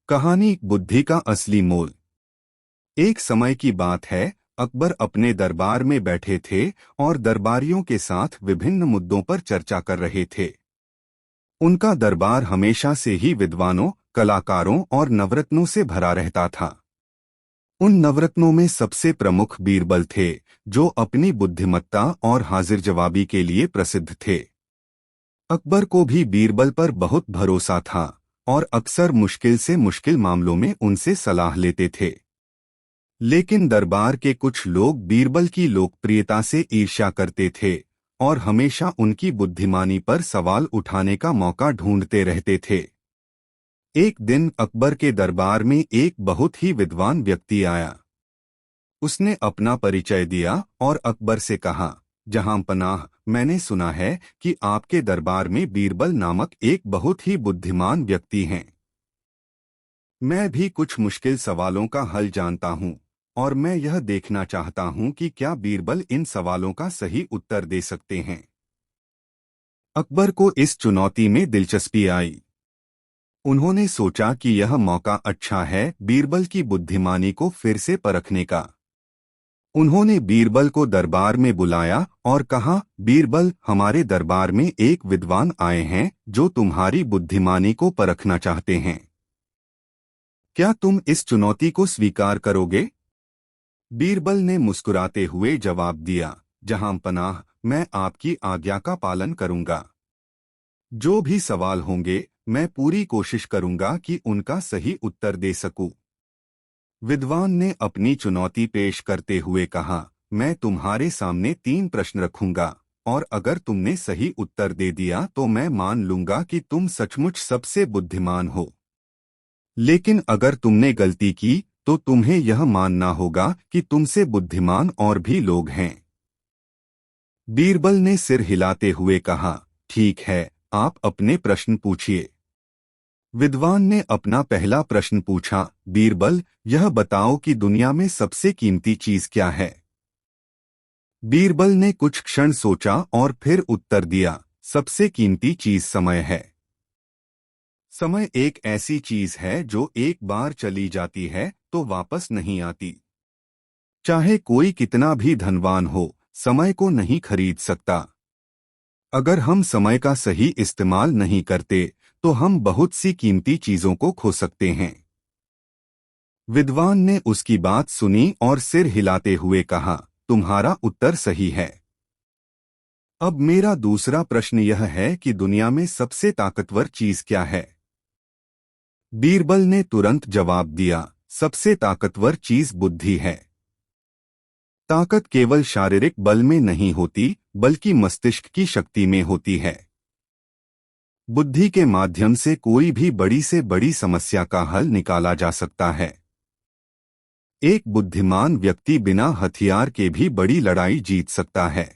कहानी बुद्धि का असली मोल। एक समय की बात है, अकबर अपने दरबार में बैठे थे और दरबारियों के साथ विभिन्न मुद्दों पर चर्चा कर रहे थे। उनका दरबार हमेशा से ही विद्वानों, कलाकारों और नवरत्नों से भरा रहता था। उन नवरत्नों में सबसे प्रमुख बीरबल थे, जो अपनी बुद्धिमत्ता और हाजिर जवाबी के लिए प्रसिद्ध थे। अकबर को भी बीरबल पर बहुत भरोसा था और अक्सर मुश्किल से मुश्किल मामलों में उनसे सलाह लेते थे। लेकिन दरबार के कुछ लोग बीरबल की लोकप्रियता से ईर्ष्या करते थे और हमेशा उनकी बुद्धिमानी पर सवाल उठाने का मौका ढूंढते रहते थे। एक दिन अकबर के दरबार में एक बहुत ही विद्वान व्यक्ति आया। उसने अपना परिचय दिया और अकबर से कहा, जहां पनाह, मैंने सुना है कि आपके दरबार में बीरबल नामक एक बहुत ही बुद्धिमान व्यक्ति हैं। मैं भी कुछ मुश्किल सवालों का हल जानता हूं और मैं यह देखना चाहता हूं कि क्या बीरबल इन सवालों का सही उत्तर दे सकते हैं। अकबर को इस चुनौती में दिलचस्पी आई। उन्होंने सोचा कि यह मौका अच्छा है बीरबल की बुद्धिमानी को फिर से परखने का। उन्होंने बीरबल को दरबार में बुलाया और कहा, बीरबल, हमारे दरबार में एक विद्वान आए हैं जो तुम्हारी बुद्धिमानी को परखना चाहते हैं। क्या तुम इस चुनौती को स्वीकार करोगे? बीरबल ने मुस्कुराते हुए जवाब दिया, जहां पनाह, मैं आपकी आज्ञा का पालन करूंगा। जो भी सवाल होंगे, मैं पूरी कोशिश करूंगा कि उनका सही उत्तर दे सकूं। विद्वान ने अपनी चुनौती पेश करते हुए कहा, मैं तुम्हारे सामने 3 प्रश्न रखूंगा और अगर तुमने सही उत्तर दे दिया तो मैं मान लूंगा कि तुम सचमुच सबसे बुद्धिमान हो। लेकिन अगर तुमने गलती की तो तुम्हें यह मानना होगा कि तुमसे बुद्धिमान और भी लोग हैं। बीरबल ने सिर हिलाते हुए कहा, ठीक है, आप अपने प्रश्न पूछिए। विद्वान ने अपना पहला प्रश्न पूछा, बीरबल, यह बताओ कि दुनिया में सबसे कीमती चीज क्या है? बीरबल ने कुछ क्षण सोचा और फिर उत्तर दिया, सबसे कीमती चीज समय है। समय एक ऐसी चीज है जो एक बार चली जाती है तो वापस नहीं आती। चाहे कोई कितना भी धनवान हो, समय को नहीं खरीद सकता। अगर हम समय का सही इस्तेमाल नहीं करते तो हम बहुत सी कीमती चीजों को खो सकते हैं। विद्वान ने उसकी बात सुनी और सिर हिलाते हुए कहा, तुम्हारा उत्तर सही है। अब मेरा दूसरा प्रश्न यह है कि दुनिया में सबसे ताकतवर चीज क्या है? बीरबल ने तुरंत जवाब दिया, सबसे ताकतवर चीज बुद्धि है। ताकत केवल शारीरिक बल में नहीं होती, बल्कि मस्तिष्क की शक्ति में होती है। बुद्धि के माध्यम से कोई भी बड़ी से बड़ी समस्या का हल निकाला जा सकता है। एक बुद्धिमान व्यक्ति बिना हथियार के भी बड़ी लड़ाई जीत सकता है।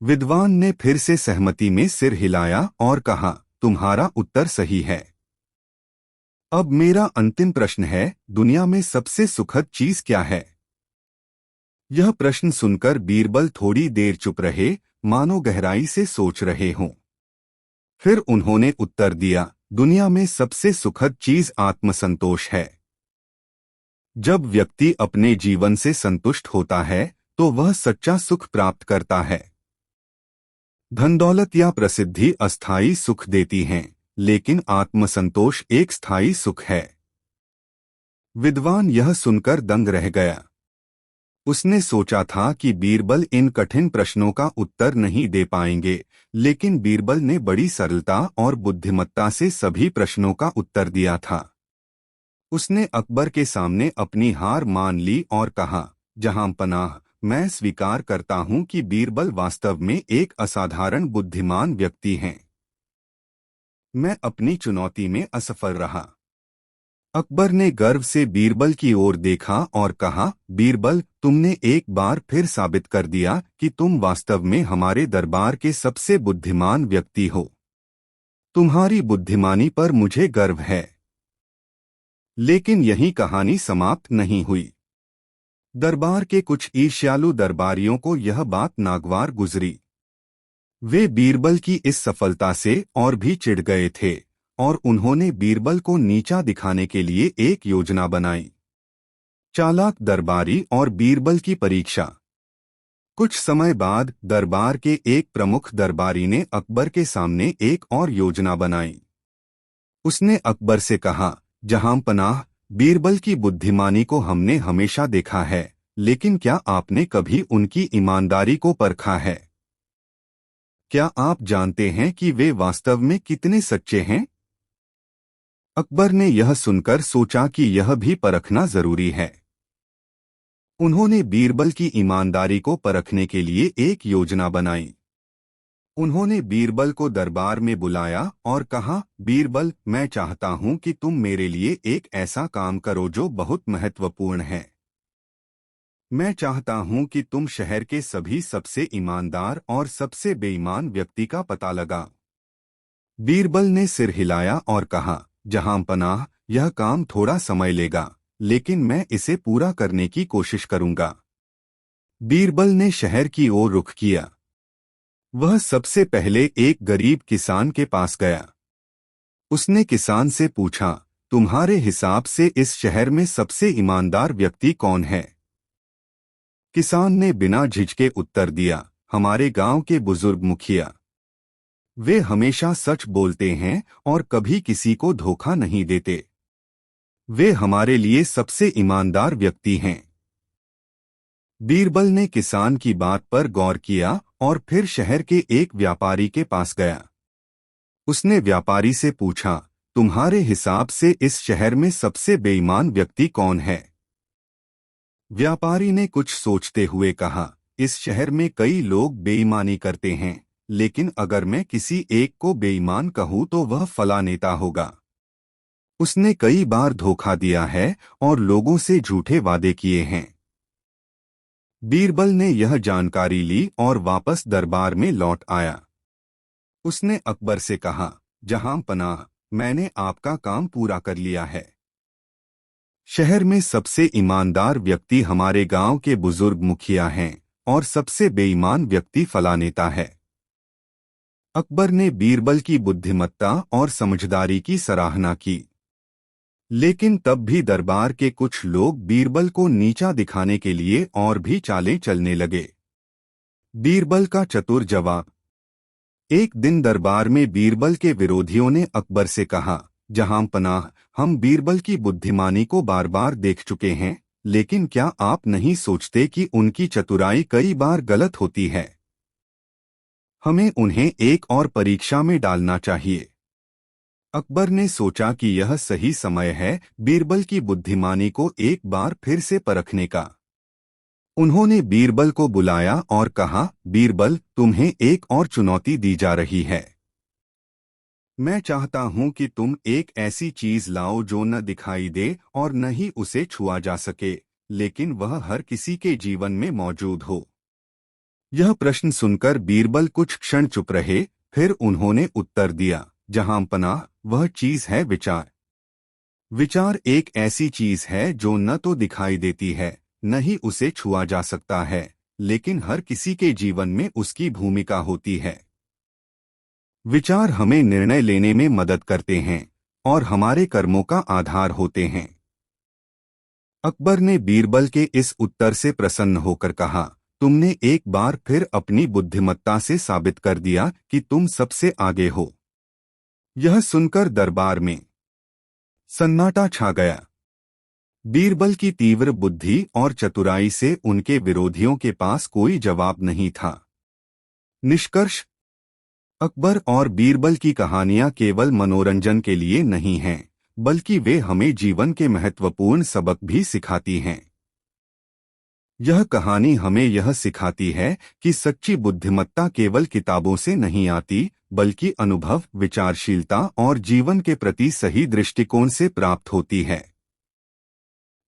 विद्वान ने फिर से सहमति में सिर हिलाया और कहा, तुम्हारा उत्तर सही है। अब मेरा अंतिम प्रश्न है, दुनिया में सबसे सुखद चीज क्या है? यह प्रश्न सुनकर बीरबल थोड़ी देर चुप रहे, मानो गहराई से सोच रहे हों। फिर उन्होंने उत्तर दिया, दुनिया में सबसे सुखद चीज आत्मसंतोष है। जब व्यक्ति अपने जीवन से संतुष्ट होता है तो वह सच्चा सुख प्राप्त करता है। धन दौलत या प्रसिद्धि अस्थायी सुख देती हैं, लेकिन आत्मसंतोष एक स्थायी सुख है। विद्वान यह सुनकर दंग रह गया। उसने सोचा था कि बीरबल इन कठिन प्रश्नों का उत्तर नहीं दे पाएंगे, लेकिन बीरबल ने बड़ी सरलता और बुद्धिमत्ता से सभी प्रश्नों का उत्तर दिया था। उसने अकबर के सामने अपनी हार मान ली और कहा, जहां पनाह, मैं स्वीकार करता हूं कि बीरबल वास्तव में एक असाधारण बुद्धिमान व्यक्ति हैं। मैं अपनी चुनौती में असफल रहा। अकबर ने गर्व से बीरबल की ओर देखा और कहा, बीरबल, तुमने एक बार फिर साबित कर दिया कि तुम वास्तव में हमारे दरबार के सबसे बुद्धिमान व्यक्ति हो। तुम्हारी बुद्धिमानी पर मुझे गर्व है। लेकिन यही कहानी समाप्त नहीं हुई। दरबार के कुछ ईर्ष्यालु दरबारियों को यह बात नागवार गुजरी। वे बीरबल की इस सफलता से और भी चिढ़ गए थे और उन्होंने बीरबल को नीचा दिखाने के लिए एक योजना बनाई। चालाक दरबारी और बीरबल की परीक्षा। कुछ समय बाद दरबार के एक प्रमुख दरबारी ने अकबर के सामने एक और योजना बनाई। उसने अकबर से कहा, जहांपनाह, बीरबल की बुद्धिमानी को हमने हमेशा देखा है, लेकिन क्या आपने कभी उनकी ईमानदारी को परखा है? क्या आप जानते हैं कि वे वास्तव में कितने सच्चे हैं? अकबर ने यह सुनकर सोचा कि यह भी परखना जरूरी है। उन्होंने बीरबल की ईमानदारी को परखने के लिए एक योजना बनाई। उन्होंने बीरबल को दरबार में बुलाया और कहा, बीरबल, मैं चाहता हूं कि तुम मेरे लिए एक ऐसा काम करो जो बहुत महत्वपूर्ण है। मैं चाहता हूं कि तुम शहर के सभी सबसे ईमानदार और सबसे बेईमान व्यक्ति का पता लगाओ। बीरबल ने सिर हिलाया और कहा, जहांपनाह, यह काम थोड़ा समय लेगा, लेकिन मैं इसे पूरा करने की कोशिश करूंगा। बीरबल ने शहर की ओर रुख किया। वह सबसे पहले एक गरीब किसान के पास गया। उसने किसान से पूछा, तुम्हारे हिसाब से इस शहर में सबसे ईमानदार व्यक्ति कौन है? किसान ने बिना झिझके उत्तर दिया, हमारे गांव के बुजुर्ग मुखिया। वे हमेशा सच बोलते हैं और कभी किसी को धोखा नहीं देते। वे हमारे लिए सबसे ईमानदार व्यक्ति हैं। बीरबल ने किसान की बात पर गौर किया और फिर शहर के एक व्यापारी के पास गया। उसने व्यापारी से पूछा, तुम्हारे हिसाब से इस शहर में सबसे बेईमान व्यक्ति कौन है? व्यापारी ने कुछ सोचते हुए कहा, इस शहर में कई लोग बेईमानी करते हैं, लेकिन अगर मैं किसी एक को बेईमान कहूं तो वह फला नेता होगा। उसने कई बार धोखा दिया है और लोगों से झूठे वादे किए हैं। बीरबल ने यह जानकारी ली और वापस दरबार में लौट आया। उसने अकबर से कहा, जहांपनाह, मैंने आपका काम पूरा कर लिया है। शहर में सबसे ईमानदार व्यक्ति हमारे गांव के बुजुर्ग मुखिया हैं और सबसे बेईमान व्यक्ति फला नेता है। अकबर ने बीरबल की बुद्धिमत्ता और समझदारी की सराहना की, लेकिन तब भी दरबार के कुछ लोग बीरबल को नीचा दिखाने के लिए और भी चालें चलने लगे। बीरबल का चतुर जवाब। एक दिन दरबार में बीरबल के विरोधियों ने अकबर से कहा, जहांपनाह, हम बीरबल की बुद्धिमानी को बार बार देख चुके हैं, लेकिन क्या आप नहीं सोचते कि उनकी चतुराई कई बार गलत होती है? हमें उन्हें एक और परीक्षा में डालना चाहिए। अकबर ने सोचा कि यह सही समय है बीरबल की बुद्धिमानी को एक बार फिर से परखने का। उन्होंने बीरबल को बुलाया और कहा, बीरबल, तुम्हें एक और चुनौती दी जा रही है। मैं चाहता हूं कि तुम एक ऐसी चीज लाओ जो न दिखाई दे और न ही उसे छुआ जा सके, लेकिन वह हर किसी के जीवन में मौजूद हो। यह प्रश्न सुनकर बीरबल कुछ क्षण चुप रहे, फिर उन्होंने उत्तर दिया, जहांपनाह, वह चीज है विचार। विचार एक ऐसी चीज है जो न तो दिखाई देती है, न ही उसे छुआ जा सकता है, लेकिन हर किसी के जीवन में उसकी भूमिका होती है। विचार हमें निर्णय लेने में मदद करते हैं और हमारे कर्मों का आधार होते हैं। अकबर ने बीरबल के इस उत्तर से प्रसन्न होकर कहा, तुमने एक बार फिर अपनी बुद्धिमत्ता से साबित कर दिया कि तुम सबसे आगे हो। यह सुनकर दरबार में सन्नाटा छा गया। बीरबल की तीव्र बुद्धि और चतुराई से उनके विरोधियों के पास कोई जवाब नहीं था। निष्कर्ष, अकबर और बीरबल की कहानियां केवल मनोरंजन के लिए नहीं हैं, बल्कि वे हमें जीवन के महत्वपूर्ण सबक भी सिखाती हैं। यह कहानी हमें यह सिखाती है कि सच्ची बुद्धिमत्ता केवल किताबों से नहीं आती, बल्कि अनुभव, विचारशीलता और जीवन के प्रति सही दृष्टिकोण से प्राप्त होती है।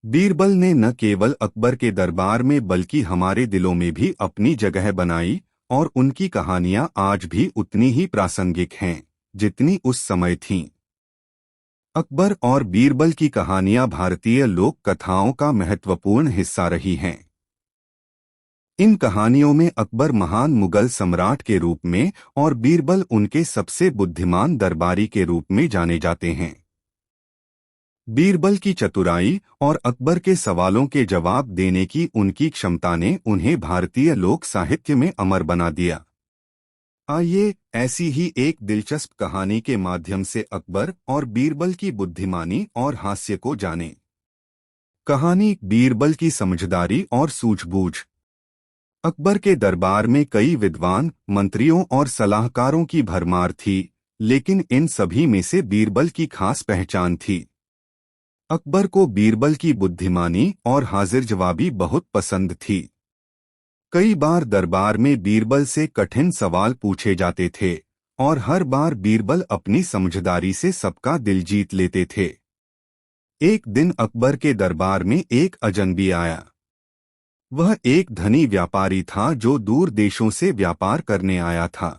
बीरबल ने न केवल अकबर के दरबार में बल्कि हमारे दिलों में भी अपनी जगह बनाई, और उनकी कहानियां आज भी उतनी ही प्रासंगिक हैं जितनी उस समय थीं। अकबर और बीरबल की कहानियां भारतीय लोक कथाओं का महत्वपूर्ण हिस्सा रही हैं। इन कहानियों में अकबर महान मुगल सम्राट के रूप में और बीरबल उनके सबसे बुद्धिमान दरबारी के रूप में जाने जाते हैं। बीरबल की चतुराई और अकबर के सवालों के जवाब देने की उनकी क्षमता ने उन्हें भारतीय लोक साहित्य में अमर बना दिया। आइए ऐसी ही एक दिलचस्प कहानी के माध्यम से अकबर और बीरबल की बुद्धिमानी और हास्य को जानें। कहानी बीरबल की समझदारी और सूझबूझ। अकबर के दरबार में कई विद्वान, मंत्रियों और सलाहकारों की भरमार थी, लेकिन इन सभी में से बीरबल की खास पहचान थी। अकबर को बीरबल की बुद्धिमानी और हाजिर जवाबी बहुत पसंद थी। कई बार दरबार में बीरबल से कठिन सवाल पूछे जाते थे और हर बार बीरबल अपनी समझदारी से सबका दिल जीत लेते थे। एक दिन अकबर के दरबार में एक अजनबी आया। वह एक धनी व्यापारी था जो दूर देशों से व्यापार करने आया था।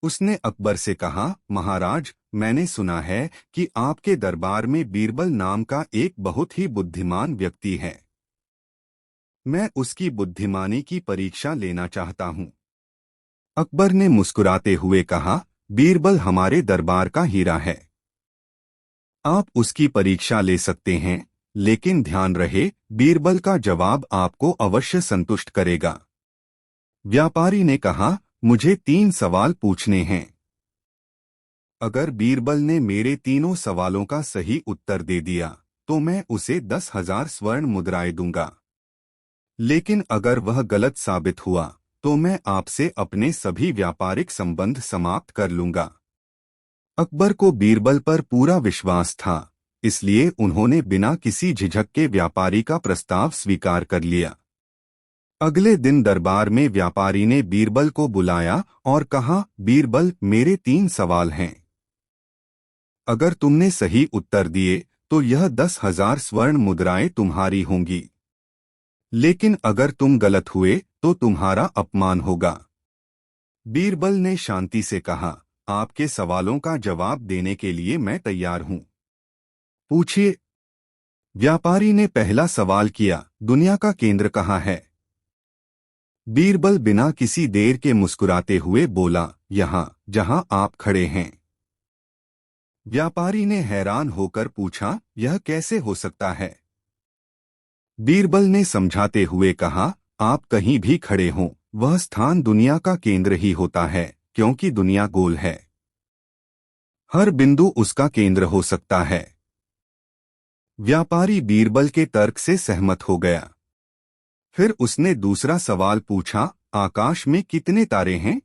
उसने अकबर से कहा, महाराज, मैंने सुना है कि आपके दरबार में बीरबल नाम का एक बहुत ही बुद्धिमान व्यक्ति है। मैं उसकी बुद्धिमानी की परीक्षा लेना चाहता हूँ। अकबर ने मुस्कुराते हुए कहा, बीरबल हमारे दरबार का हीरा है। आप उसकी परीक्षा ले सकते हैं, लेकिन ध्यान रहे, बीरबल का जवाब आपको अवश्य संतुष्ट करेगा। व्यापारी ने कहा, मुझे 3 सवाल पूछने हैं। अगर बीरबल ने मेरे तीनों सवालों का सही उत्तर दे दिया तो मैं उसे 10,000 स्वर्ण मुद्राएं दूंगा। लेकिन अगर वह गलत साबित हुआ तो मैं आपसे अपने सभी व्यापारिक संबंध समाप्त कर लूंगा। अकबर को बीरबल पर पूरा विश्वास था, इसलिए उन्होंने बिना किसी झिझक के व्यापारी का प्रस्ताव स्वीकार कर लिया। अगले दिन दरबार में व्यापारी ने बीरबल को बुलाया और कहा, बीरबल, मेरे 3 सवाल हैं। अगर तुमने सही उत्तर दिए तो यह 10,000 स्वर्ण मुद्राएं तुम्हारी होंगी, लेकिन अगर तुम गलत हुए तो तुम्हारा अपमान होगा। बीरबल ने शांति से कहा, आपके सवालों का जवाब देने के लिए मैं तैयार हूं। पूछिए। व्यापारी ने पहला सवाल किया, दुनिया का केंद्र कहाँ है? बीरबल बिना किसी देर के मुस्कुराते हुए बोला, यहाँ, जहां आप खड़े हैं। व्यापारी ने हैरान होकर पूछा, यह कैसे हो सकता है? बीरबल ने समझाते हुए कहा, आप कहीं भी खड़े हों, वह स्थान दुनिया का केंद्र ही होता है, क्योंकि दुनिया गोल है। हर बिंदु उसका केंद्र हो सकता है। व्यापारी बीरबल के तर्क से सहमत हो गया। फिर उसने दूसरा सवाल पूछा, आकाश में कितने तारे हैं?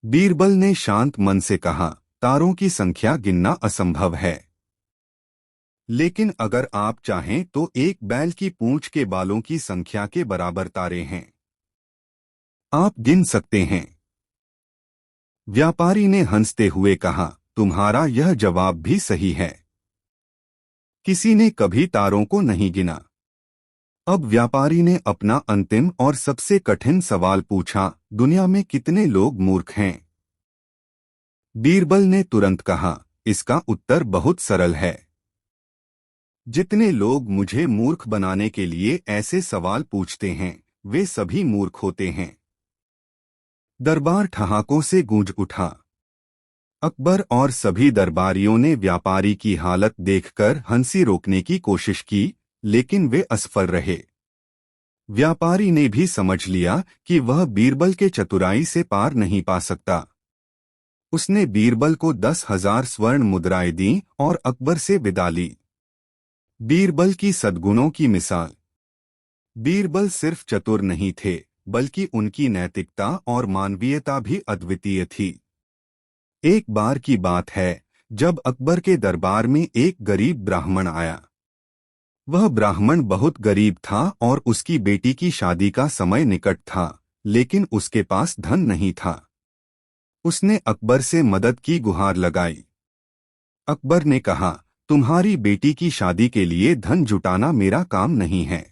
बीरबल ने शांत मन से कहा, तारों की संख्या गिनना असंभव है, लेकिन अगर आप चाहें तो एक बैल की पूंछ के बालों की संख्या के बराबर तारे हैं। आप गिन सकते हैं। व्यापारी ने हंसते हुए कहा, तुम्हारा यह जवाब भी सही है। किसी ने कभी तारों को नहीं गिना। अब व्यापारी ने अपना अंतिम और सबसे कठिन सवाल पूछा, दुनिया में कितने लोग मूर्ख हैं? बीरबल ने तुरंत कहा, इसका उत्तर बहुत सरल है। जितने लोग मुझे मूर्ख बनाने के लिए ऐसे सवाल पूछते हैं, वे सभी मूर्ख होते हैं। दरबार ठहाकों से गूंज उठा। अकबर और सभी दरबारियों ने व्यापारी की हालत देखकर हंसी रोकने की कोशिश की, लेकिन वे असफल रहे। व्यापारी ने भी समझ लिया कि वह बीरबल के चतुराई से पार नहीं पा सकता। उसने बीरबल को 10,000 स्वर्ण मुद्राएं दी और अकबर से विदा ली। बीरबल की सद्गुणों की मिसाल। बीरबल सिर्फ चतुर नहीं थे, बल्कि उनकी नैतिकता और मानवीयता भी अद्वितीय थी। एक बार की बात है, जब अकबर के दरबार में एक गरीब ब्राह्मण आया। वह ब्राह्मण बहुत गरीब था और उसकी बेटी की शादी का समय निकट था, लेकिन उसके पास धन नहीं था। उसने अकबर से मदद की गुहार लगाई। अकबर ने कहा, तुम्हारी बेटी की शादी के लिए धन जुटाना मेरा काम नहीं है,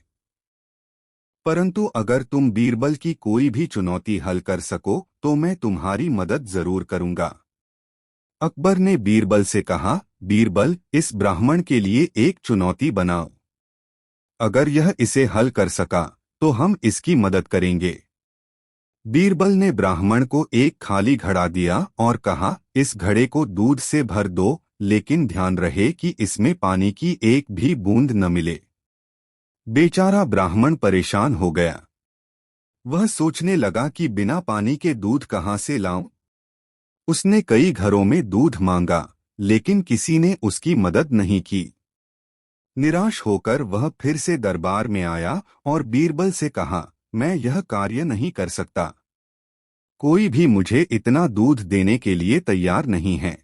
परंतु अगर तुम बीरबल की कोई भी चुनौती हल कर सको तो मैं तुम्हारी मदद जरूर करूंगा। अकबर ने बीरबल से कहा, बीरबल, इस ब्राह्मण के लिए एक चुनौती बनाओ। अगर यह इसे हल कर सका तो हम इसकी मदद करेंगे। बीरबल ने ब्राह्मण को एक खाली घड़ा दिया और कहा, इस घड़े को दूध से भर दो, लेकिन ध्यान रहे कि इसमें पानी की एक भी बूंद न मिले। बेचारा ब्राह्मण परेशान हो गया। वह सोचने लगा कि बिना पानी के दूध कहाँ से लाऊं। उसने कई घरों में दूध मांगा, लेकिन किसी ने उसकी मदद नहीं की। निराश होकर वह फिर से दरबार में आया और बीरबल से कहा, मैं यह कार्य नहीं कर सकता। कोई भी मुझे इतना दूध देने के लिए तैयार नहीं है।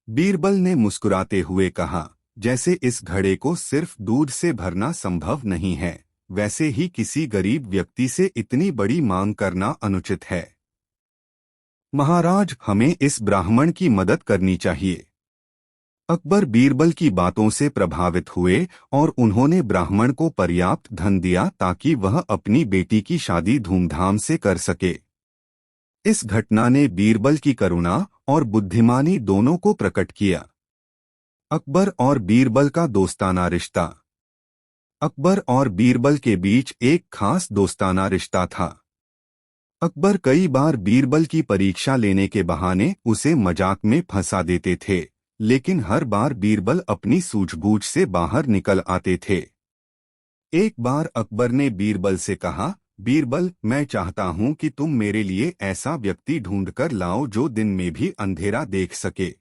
बीरबल ने मुस्कुराते हुए कहा, जैसे इस घड़े को सिर्फ दूध से भरना संभव नहीं है, वैसे ही किसी गरीब व्यक्ति से इतनी बड़ी मांग करना अनुचित है। महाराज, हमें इस ब्राह्मण की मदद करनी चाहिए। अकबर बीरबल की बातों से प्रभावित हुए और उन्होंने ब्राह्मण को पर्याप्त धन दिया ताकि वह अपनी बेटी की शादी धूमधाम से कर सके। इस घटना ने बीरबल की करुणा और बुद्धिमानी दोनों को प्रकट किया। अकबर और बीरबल का दोस्ताना रिश्ता। अकबर और बीरबल के बीच एक खास दोस्ताना रिश्ता था। अकबर कई बार बीरबल की परीक्षा लेने के बहाने उसे मजाक में फंसा देते थे, लेकिन हर बार बीरबल अपनी सूझबूझ से बाहर निकल आते थे। एक बार अकबर ने बीरबल से कहा, बीरबल, मैं चाहता हूं कि तुम मेरे लिए ऐसा व्यक्ति ढूंढकर लाओ जो दिन में भी अंधेरा देख सके।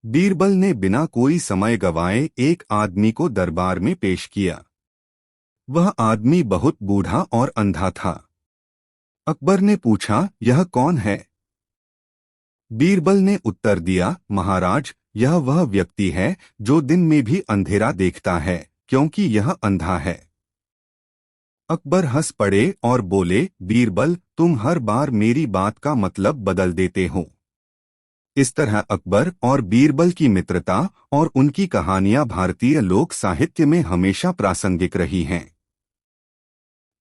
बीरबल ने बिना कोई समय गवाए एक आदमी को दरबार में पेश किया। वह आदमी बहुत बूढ़ा और अंधा था। अकबर ने पूछा, यह कौन है? बीरबल ने उत्तर दिया, महाराज, यह वह व्यक्ति है जो दिन में भी अंधेरा देखता है, क्योंकि यह अंधा है। अकबर हंस पड़े और बोले, बीरबल, तुम हर बार मेरी बात का मतलब बदल देते हो। इस तरह अकबर और बीरबल की मित्रता और उनकी कहानियां भारतीय लोक साहित्य में हमेशा प्रासंगिक रही हैं।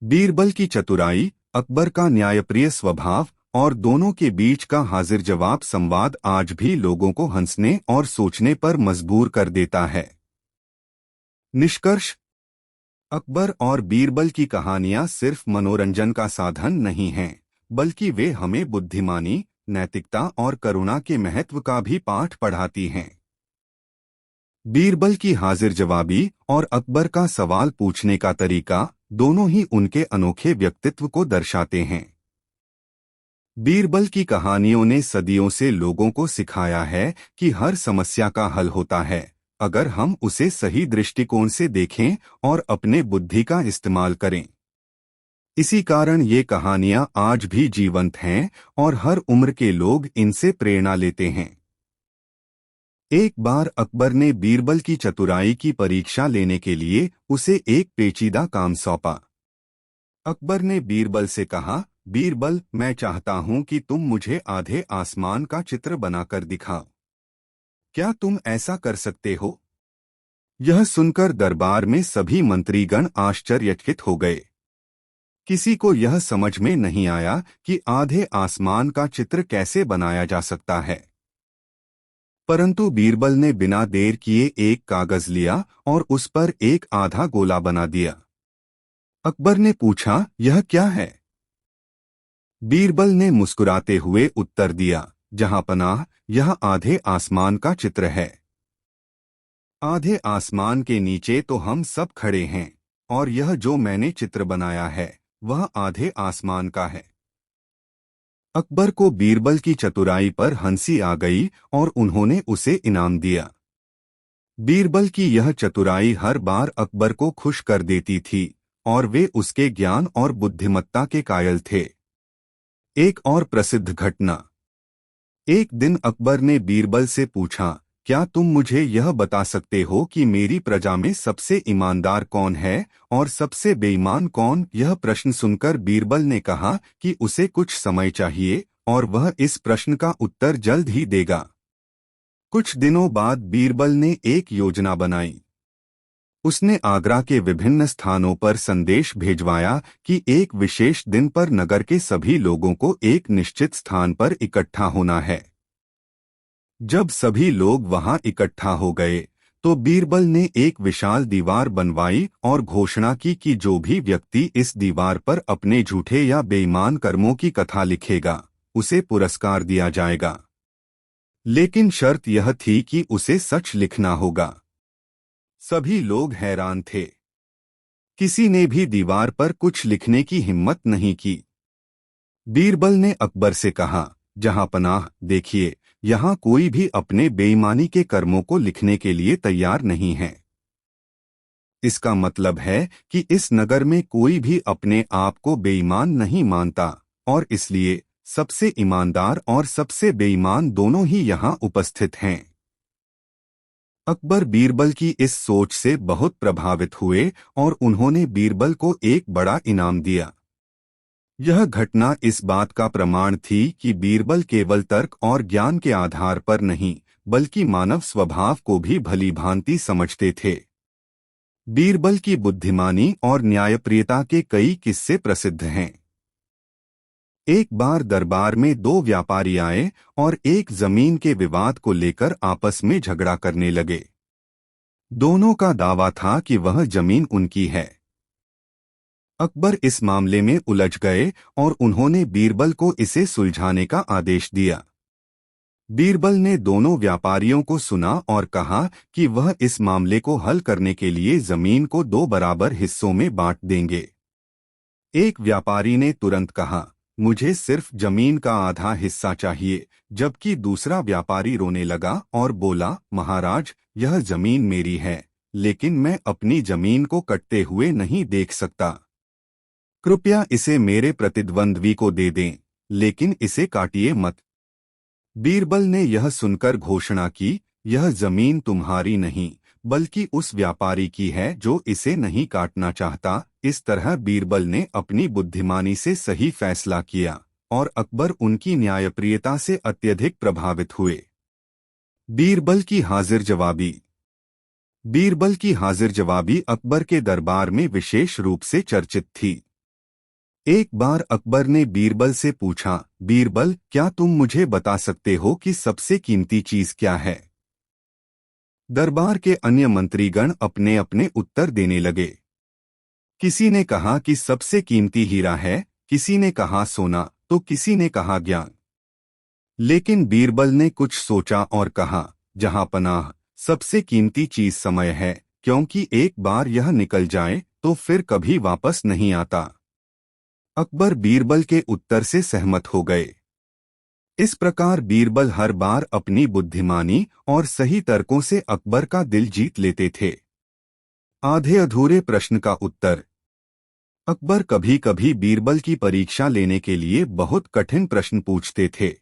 बीरबल की चतुराई, अकबर का न्यायप्रिय स्वभाव और दोनों के बीच का हाजिर जवाब संवाद आज भी लोगों को हंसने और सोचने पर मजबूर कर देता है। निष्कर्ष: अकबर और बीरबल की कहानियां सिर्फ मनोरंजन का साधन नहीं हैं, बल्कि वे हमें बुद्धिमानी, नैतिकता और करुणा के महत्व का भी पाठ पढ़ाती हैं। बीरबल की हाजिर जवाबी और अकबर का सवाल पूछने का तरीका दोनों ही उनके अनोखे व्यक्तित्व को दर्शाते हैं। बीरबल की कहानियों ने सदियों से लोगों को सिखाया है कि हर समस्या का हल होता है, अगर हम उसे सही दृष्टिकोण से देखें और अपने बुद्धि का इस्तेमाल करें। इसी कारण ये कहानियां आज भी जीवंत हैं और हर उम्र के लोग इनसे प्रेरणा लेते हैं। एक बार अकबर ने बीरबल की चतुराई की परीक्षा लेने के लिए उसे एक पेचीदा काम सौंपा। अकबर ने बीरबल से कहा, बीरबल, मैं चाहता हूं कि तुम मुझे आधे आसमान का चित्र बनाकर दिखाओ। क्या तुम ऐसा कर सकते हो? यह सुनकर दरबार में सभी मंत्रीगण आश्चर्यचकित हो गए। किसी को यह समझ में नहीं आया कि आधे आसमान का चित्र कैसे बनाया जा सकता है। परंतु बीरबल ने बिना देर किए एक कागज लिया और उस पर एक आधा गोला बना दिया। अकबर ने पूछा, यह क्या है? बीरबल ने मुस्कुराते हुए उत्तर दिया, जहां पनाह, यह आधे आसमान का चित्र है। आधे आसमान के नीचे तो हम सब खड़े हैं, और यह जो मैंने चित्र बनाया है वह आधे आसमान का है। अकबर को बीरबल की चतुराई पर हंसी आ गई और उन्होंने उसे इनाम दिया। बीरबल की यह चतुराई हर बार अकबर को खुश कर देती थी और वे उसके ज्ञान और बुद्धिमत्ता के कायल थे। एक और प्रसिद्ध घटना। एक दिन अकबर ने बीरबल से पूछा, क्या तुम मुझे यह बता सकते हो कि मेरी प्रजा में सबसे ईमानदार कौन है और सबसे बेईमान कौन? यह प्रश्न सुनकर बीरबल ने कहा कि उसे कुछ समय चाहिए और वह इस प्रश्न का उत्तर जल्द ही देगा। कुछ दिनों बाद बीरबल ने एक योजना बनाई। उसने आगरा के विभिन्न स्थानों पर संदेश भेजवाया कि एक विशेष दिन पर नगर के सभी लोगों को एक निश्चित स्थान पर इकट्ठा होना है। जब सभी लोग वहां इकट्ठा हो गए, तो बीरबल ने एक विशाल दीवार बनवाई और घोषणा की कि जो भी व्यक्ति इस दीवार पर अपने झूठे या बेईमान कर्मों की कथा लिखेगा, उसे पुरस्कार दिया जाएगा। लेकिन शर्त यह थी कि उसे सच लिखना होगा। सभी लोग हैरान थे। किसी ने भी दीवार पर कुछ लिखने की हिम्मत नहीं की। बीरबल ने अकबर से कहा, जहांपनाह, देखिए, यहाँ कोई भी अपने बेईमानी के कर्मों को लिखने के लिए तैयार नहीं है। इसका मतलब है कि इस नगर में कोई भी अपने आप को बेईमान नहीं मानता, और इसलिए सबसे ईमानदार और सबसे बेईमान दोनों ही यहाँ उपस्थित हैं। अकबर बीरबल की इस सोच से बहुत प्रभावित हुए और उन्होंने बीरबल को एक बड़ा इनाम दिया। यह घटना इस बात का प्रमाण थी कि बीरबल केवल तर्क और ज्ञान के आधार पर नहीं, बल्कि मानव स्वभाव को भी भली भांति समझते थे। बीरबल की बुद्धिमानी और न्यायप्रियता के कई किस्से प्रसिद्ध हैं। एक बार दरबार में दो व्यापारी आए और एक जमीन के विवाद को लेकर आपस में झगड़ा करने लगे। दोनों का दावा था कि वह जमीन उनकी है। अकबर इस मामले में उलझ गए और उन्होंने बीरबल को इसे सुलझाने का आदेश दिया। बीरबल ने दोनों व्यापारियों को सुना और कहा कि वह इस मामले को हल करने के लिए जमीन को दो बराबर हिस्सों में बांट देंगे। एक व्यापारी ने तुरंत कहा, मुझे सिर्फ जमीन का आधा हिस्सा चाहिए, जबकि दूसरा व्यापारी रोने लगा और बोला, महाराज, यह जमीन मेरी है, लेकिन मैं अपनी जमीन को कटते हुए नहीं देख सकता। कृपया इसे मेरे प्रतिद्वंद्वी को दे दें, लेकिन इसे काटिए मत। बीरबल ने यह सुनकर घोषणा की, यह जमीन तुम्हारी नहीं, बल्कि उस व्यापारी की है जो इसे नहीं काटना चाहता। इस तरह बीरबल ने अपनी बुद्धिमानी से सही फैसला किया और अकबर उनकी न्यायप्रियता से अत्यधिक प्रभावित हुए। बीरबल की हाजिर जवाबी। बीरबल की हाजिर जवाबी अकबर के दरबार में विशेष रूप से चर्चित थी। एक बार अकबर ने बीरबल से पूछा, बीरबल, क्या तुम मुझे बता सकते हो कि सबसे कीमती चीज क्या है? दरबार के अन्य मंत्रीगण अपने अपने उत्तर देने लगे। किसी ने कहा कि सबसे कीमती हीरा है, किसी ने कहा सोना, तो किसी ने कहा ज्ञान। लेकिन बीरबल ने कुछ सोचा और कहा, जहांपनाह, सबसे कीमती चीज समय है, क्योंकि एक बार यह निकल जाए तो फिर कभी वापस नहीं आता। अकबर बीरबल के उत्तर से सहमत हो गए। इस प्रकार बीरबल हर बार अपनी बुद्धिमानी और सही तर्कों से अकबर का दिल जीत लेते थे। आधे अधूरे प्रश्न का उत्तर। अकबर कभी कभी बीरबल की परीक्षा लेने के लिए बहुत कठिन प्रश्न पूछते थे।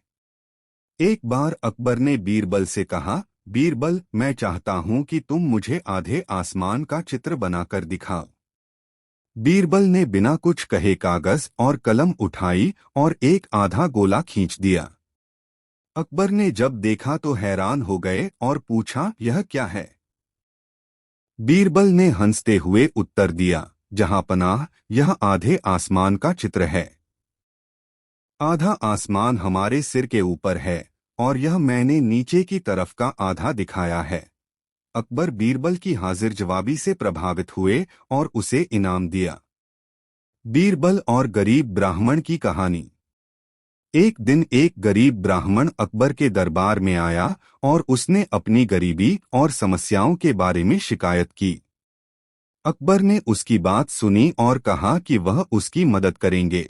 एक बार अकबर ने बीरबल से कहा, बीरबल, मैं चाहता हूं कि तुम मुझे आधे आसमान का चित्र बनाकर दिखाओ। बीरबल ने बिना कुछ कहे कागज और कलम उठाई और एक आधा गोला खींच दिया। अकबर ने जब देखा तो हैरान हो गए और पूछा, यह क्या है? बीरबल ने हंसते हुए उत्तर दिया, जहांपनाह, यह आधे आसमान का चित्र है। आधा आसमान हमारे सिर के ऊपर है और यह मैंने नीचे की तरफ का आधा दिखाया है। अकबर बीरबल की हाजिर जवाबी से प्रभावित हुए और उसे इनाम दिया। बीरबल और गरीब ब्राह्मण की कहानी। एक दिन एक गरीब ब्राह्मण अकबर के दरबार में आया और उसने अपनी गरीबी और समस्याओं के बारे में शिकायत की। अकबर ने उसकी बात सुनी और कहा कि वह उसकी मदद करेंगे।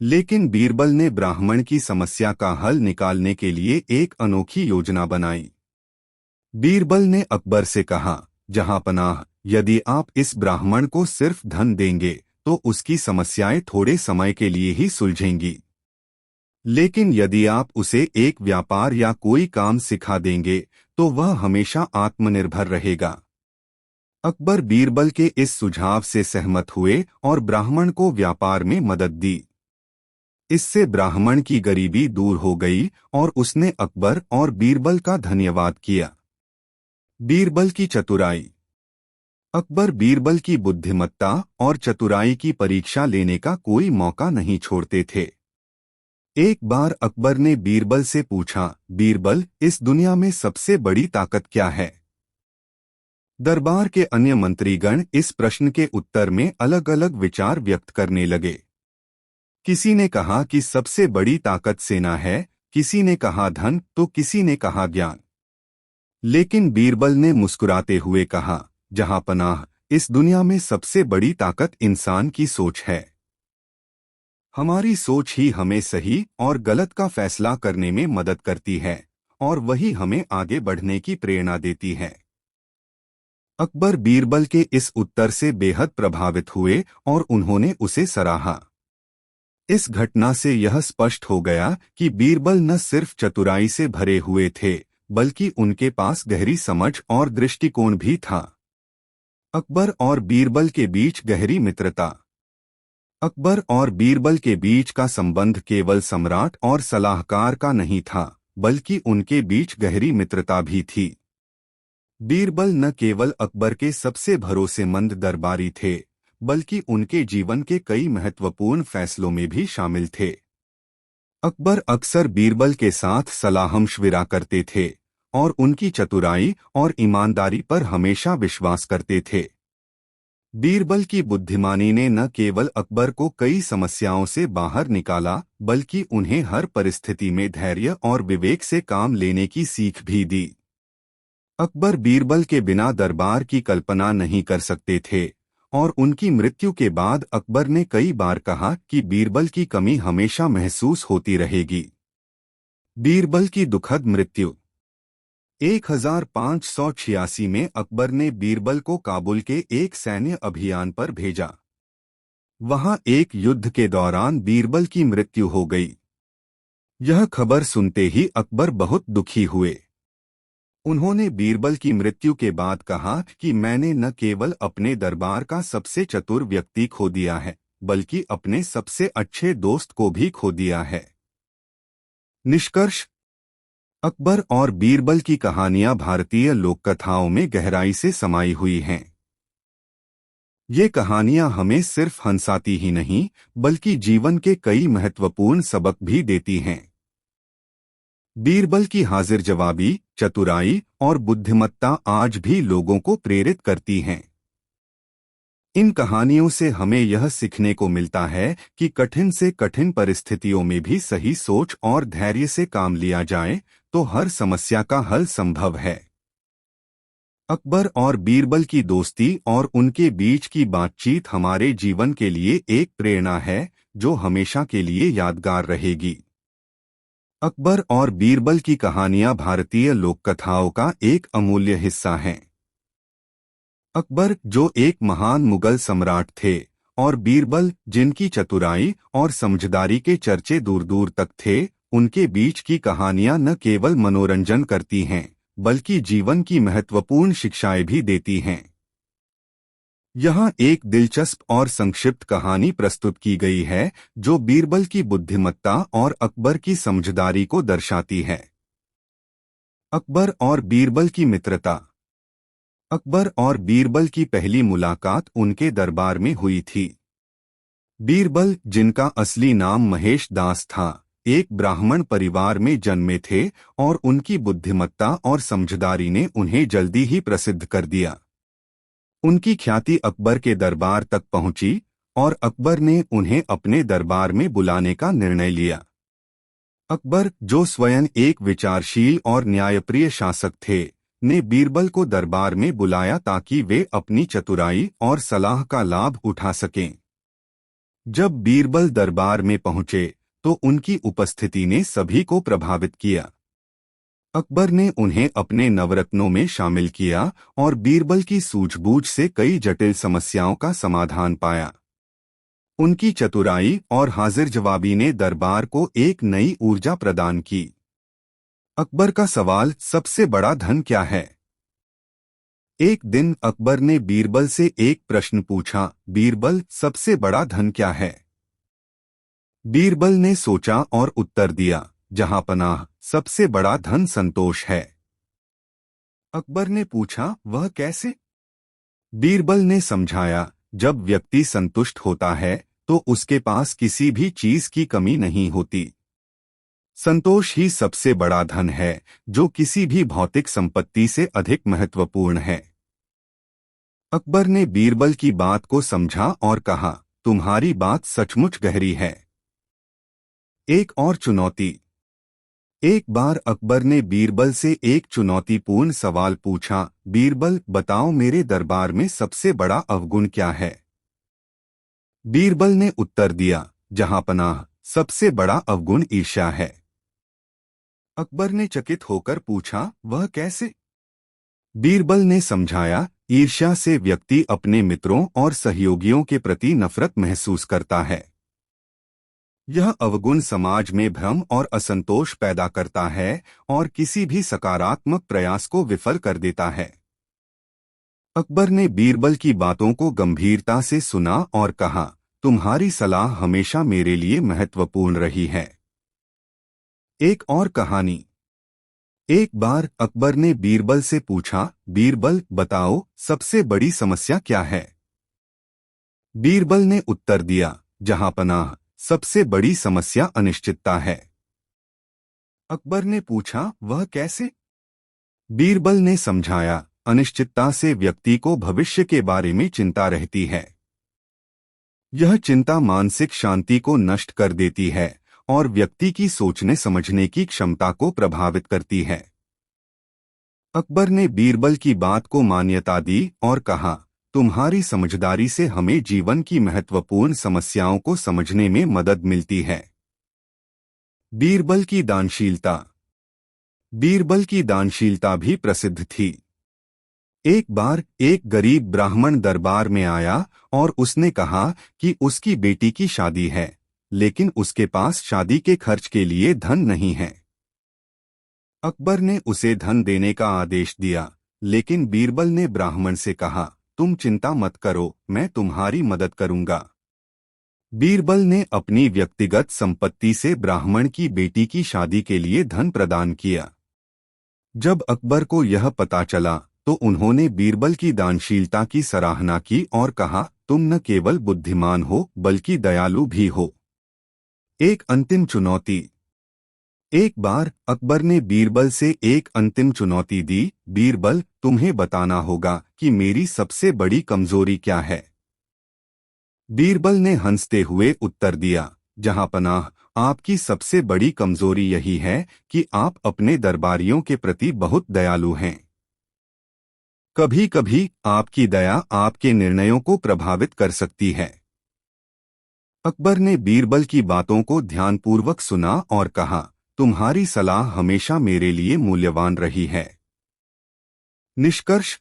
लेकिन बीरबल ने ब्राह्मण की समस्या का हल निकालने के लिए एक अनोखी योजना बनाई। बीरबल ने अकबर से कहा, जहांपनाह, यदि आप इस ब्राह्मण को सिर्फ धन देंगे तो उसकी समस्याएं थोड़े समय के लिए ही सुलझेंगी। लेकिन यदि आप उसे एक व्यापार या कोई काम सिखा देंगे तो वह हमेशा आत्मनिर्भर रहेगा। अकबर बीरबल के इस सुझाव से सहमत हुए और ब्राह्मण को व्यापार में मदद दी। इससे ब्राह्मण की गरीबी दूर हो गई और उसने अकबर और बीरबल का धन्यवाद किया। बीरबल की चतुराई। अकबर बीरबल की बुद्धिमत्ता और चतुराई की परीक्षा लेने का कोई मौका नहीं छोड़ते थे। एक बार अकबर ने बीरबल से पूछा, बीरबल, इस दुनिया में सबसे बड़ी ताकत क्या है? दरबार के अन्य मंत्रीगण इस प्रश्न के उत्तर में अलग अलग विचार व्यक्त करने लगे। किसी ने कहा कि सबसे बड़ी ताकत सेना है, किसी ने कहा धन, तो किसी ने कहा ज्ञान। लेकिन बीरबल ने मुस्कुराते हुए कहा, जहां पनाह, इस दुनिया में सबसे बड़ी ताकत इंसान की सोच है। हमारी सोच ही हमें सही और गलत का फैसला करने में मदद करती है और वही हमें आगे बढ़ने की प्रेरणा देती है। अकबर बीरबल के इस उत्तर से बेहद प्रभावित हुए और उन्होंने उसे सराहा। इस घटना से यह स्पष्ट हो गया कि बीरबल न सिर्फ चतुराई से भरे हुए थे, बल्कि उनके पास गहरी समझ और दृष्टिकोण भी था। अकबर और बीरबल के बीच गहरी मित्रता। अकबर और बीरबल के बीच का संबंध केवल सम्राट और सलाहकार का नहीं था, बल्कि उनके बीच गहरी मित्रता भी थी। बीरबल न केवल अकबर के सबसे भरोसेमंद दरबारी थे, बल्कि उनके जीवन के कई महत्वपूर्ण फैसलों में भी शामिल थे। अकबर अक्सर बीरबल के साथ सलाह-मशविरा करते थे और उनकी चतुराई और ईमानदारी पर हमेशा विश्वास करते थे। बीरबल की बुद्धिमानी ने न केवल अकबर को कई समस्याओं से बाहर निकाला, बल्कि उन्हें हर परिस्थिति में धैर्य और विवेक से काम लेने की सीख भी दी। अकबर बीरबल के बिना दरबार की कल्पना नहीं कर सकते थे और उनकी मृत्यु के बाद अकबर ने कई बार कहा कि बीरबल की कमी हमेशा महसूस होती रहेगी। बीरबल की दुखद मृत्यु। 1586 में अकबर ने बीरबल को काबुल के एक सैन्य अभियान पर भेजा। वहां एक युद्ध के दौरान बीरबल की मृत्यु हो गई। यह खबर सुनते ही अकबर बहुत दुखी हुए। उन्होंने बीरबल की मृत्यु के बाद कहा कि मैंने न केवल अपने दरबार का सबसे चतुर व्यक्ति खो दिया है, बल्कि अपने सबसे अच्छे दोस्त को भी खो दिया है। निष्कर्ष: अकबर और बीरबल की कहानियां भारतीय लोककथाओं में गहराई से समाई हुई हैं। ये कहानियां हमें सिर्फ हंसाती ही नहीं, बल्कि जीवन के कई महत्वपूर्ण सबक भी देती हैं। बीरबल की हाजिर जवाबी, चतुराई और बुद्धिमत्ता आज भी लोगों को प्रेरित करती हैं। इन कहानियों से हमें यह सीखने को मिलता है कि कठिन से कठिन परिस्थितियों में भी सही सोच और धैर्य से काम लिया जाए तो हर समस्या का हल संभव है। अकबर और बीरबल की दोस्ती और उनके बीच की बातचीत हमारे जीवन के लिए एक प्रेरणा है, जो हमेशा के लिए यादगार रहेगी। अकबर और बीरबल की कहानियां भारतीय लोककथाओं का एक अमूल्य हिस्सा हैं। अकबर, जो एक महान मुगल सम्राट थे, और बीरबल, जिनकी चतुराई और समझदारी के चर्चे दूर दूर तक थे, उनके बीच की कहानियां न केवल मनोरंजन करती हैं, बल्कि जीवन की महत्वपूर्ण शिक्षाएं भी देती हैं। यहाँ एक दिलचस्प और संक्षिप्त कहानी प्रस्तुत की गई है, जो बीरबल की बुद्धिमत्ता और अकबर की समझदारी को दर्शाती है। अकबर और बीरबल की मित्रता। अकबर और बीरबल की पहली मुलाकात उनके दरबार में हुई थी। बीरबल, जिनका असली नाम महेश दास था, एक ब्राह्मण परिवार में जन्मे थे और उनकी बुद्धिमत्ता और समझदारी ने उन्हें जल्दी ही प्रसिद्ध कर दिया। उनकी ख्याति अकबर के दरबार तक पहुंची और अकबर ने उन्हें अपने दरबार में बुलाने का निर्णय लिया। अकबर, जो स्वयं एक विचारशील और न्यायप्रिय शासक थे, ने बीरबल को दरबार में बुलाया ताकि वे अपनी चतुराई और सलाह का लाभ उठा सकें। जब बीरबल दरबार में पहुंचे तो उनकी उपस्थिति ने सभी को प्रभावित किया। अकबर ने उन्हें अपने नवरत्नों में शामिल किया और बीरबल की सूझबूझ से कई जटिल समस्याओं का समाधान पाया। उनकी चतुराई और हाजिर जवाबी ने दरबार को एक नई ऊर्जा प्रदान की। अकबर का सवाल, सबसे बड़ा धन क्या है? एक दिन अकबर ने बीरबल से एक प्रश्न पूछा, बीरबल, सबसे बड़ा धन क्या है? बीरबल ने सोचा और उत्तर दिया, जहां पनाह, सबसे बड़ा धन संतोष है। अकबर ने पूछा, वह कैसे? बीरबल ने समझाया, जब व्यक्ति संतुष्ट होता है तो उसके पास किसी भी चीज की कमी नहीं होती। संतोष ही सबसे बड़ा धन है, जो किसी भी भौतिक संपत्ति से अधिक महत्वपूर्ण है। अकबर ने बीरबल की बात को समझा और कहा, तुम्हारी बात सचमुच गहरी है। एक और चुनौती। एक बार अकबर ने बीरबल से एक चुनौतीपूर्ण सवाल पूछा, बीरबल बताओ मेरे दरबार में सबसे बड़ा अवगुण क्या है। बीरबल ने उत्तर दिया, जहांपनाह, सबसे बड़ा अवगुण ईर्ष्या है। अकबर ने चकित होकर पूछा, वह कैसे। बीरबल ने समझाया, ईर्ष्या से व्यक्ति अपने मित्रों और सहयोगियों के प्रति नफरत महसूस करता है। यह अवगुण समाज में भ्रम और असंतोष पैदा करता है और किसी भी सकारात्मक प्रयास को विफल कर देता है। अकबर ने बीरबल की बातों को गंभीरता से सुना और कहा, तुम्हारी सलाह हमेशा मेरे लिए महत्वपूर्ण रही है। एक और कहानी। एक बार अकबर ने बीरबल से पूछा, बीरबल बताओ सबसे बड़ी समस्या क्या है। बीरबल ने उत्तर दिया, जहांपनाह, सबसे बड़ी समस्या अनिश्चितता है। अकबर ने पूछा, वह कैसे। बीरबल ने समझाया, अनिश्चितता से व्यक्ति को भविष्य के बारे में चिंता रहती है। यह चिंता मानसिक शांति को नष्ट कर देती है और व्यक्ति की सोचने समझने की क्षमता को प्रभावित करती है। अकबर ने बीरबल की बात को मान्यता दी और कहा, तुम्हारी समझदारी से हमें जीवन की महत्वपूर्ण समस्याओं को समझने में मदद मिलती है। बीरबल की दानशीलता। बीरबल की दानशीलता भी प्रसिद्ध थी। एक बार एक गरीब ब्राह्मण दरबार में आया और उसने कहा कि उसकी बेटी की शादी है, लेकिन उसके पास शादी के खर्च के लिए धन नहीं है। अकबर ने उसे धन देने का आदेश दिया, लेकिन बीरबल ने ब्राह्मण से कहा, तुम चिंता मत करो, मैं तुम्हारी मदद करूंगा। बीरबल ने अपनी व्यक्तिगत संपत्ति से ब्राह्मण की बेटी की शादी के लिए धन प्रदान किया। जब अकबर को यह पता चला तो उन्होंने बीरबल की दानशीलता की सराहना की और कहा, तुम न केवल बुद्धिमान हो बल्कि दयालु भी हो। एक अंतिम चुनौती। एक बार अकबर ने बीरबल से एक अंतिम चुनौती दी, बीरबल तुम्हें बताना होगा कि मेरी सबसे बड़ी कमजोरी क्या है। बीरबल ने हंसते हुए उत्तर दिया, जहांपनाह, आपकी सबसे बड़ी कमजोरी यही है कि आप अपने दरबारियों के प्रति बहुत दयालु हैं। कभी कभी आपकी दया आपके निर्णयों को प्रभावित कर सकती है। अकबर ने बीरबल की बातों को ध्यानपूर्वक सुना और कहा, तुम्हारी सलाह हमेशा मेरे लिए मूल्यवान रही है। निष्कर्ष।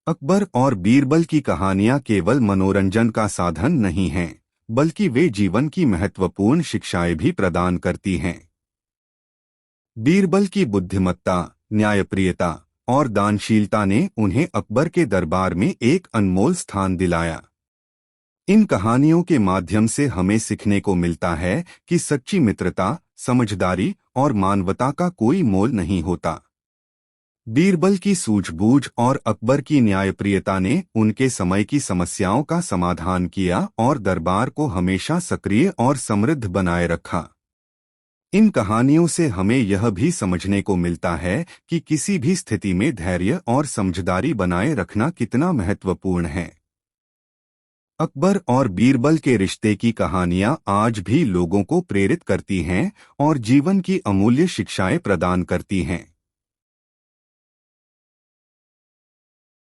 अकबर और बीरबल की कहानियां केवल मनोरंजन का साधन नहीं हैं, बल्कि वे जीवन की महत्वपूर्ण शिक्षाएं भी प्रदान करती हैं। बीरबल की बुद्धिमत्ता, न्यायप्रियता और दानशीलता ने उन्हें अकबर के दरबार में एक अनमोल स्थान दिलाया। इन कहानियों के माध्यम से हमें सीखने को मिलता है कि सच्ची मित्रता, समझदारी और मानवता का कोई मोल नहीं होता। बीरबल की सूझबूझ और अकबर की न्यायप्रियता ने उनके समय की समस्याओं का समाधान किया और दरबार को हमेशा सक्रिय और समृद्ध बनाए रखा। इन कहानियों से हमें यह भी समझने को मिलता है कि किसी भी स्थिति में धैर्य और समझदारी बनाए रखना कितना महत्वपूर्ण है। अकबर और बीरबल के रिश्ते की कहानियां आज भी लोगों को प्रेरित करती हैं और जीवन की अमूल्य शिक्षाएं प्रदान करती हैं।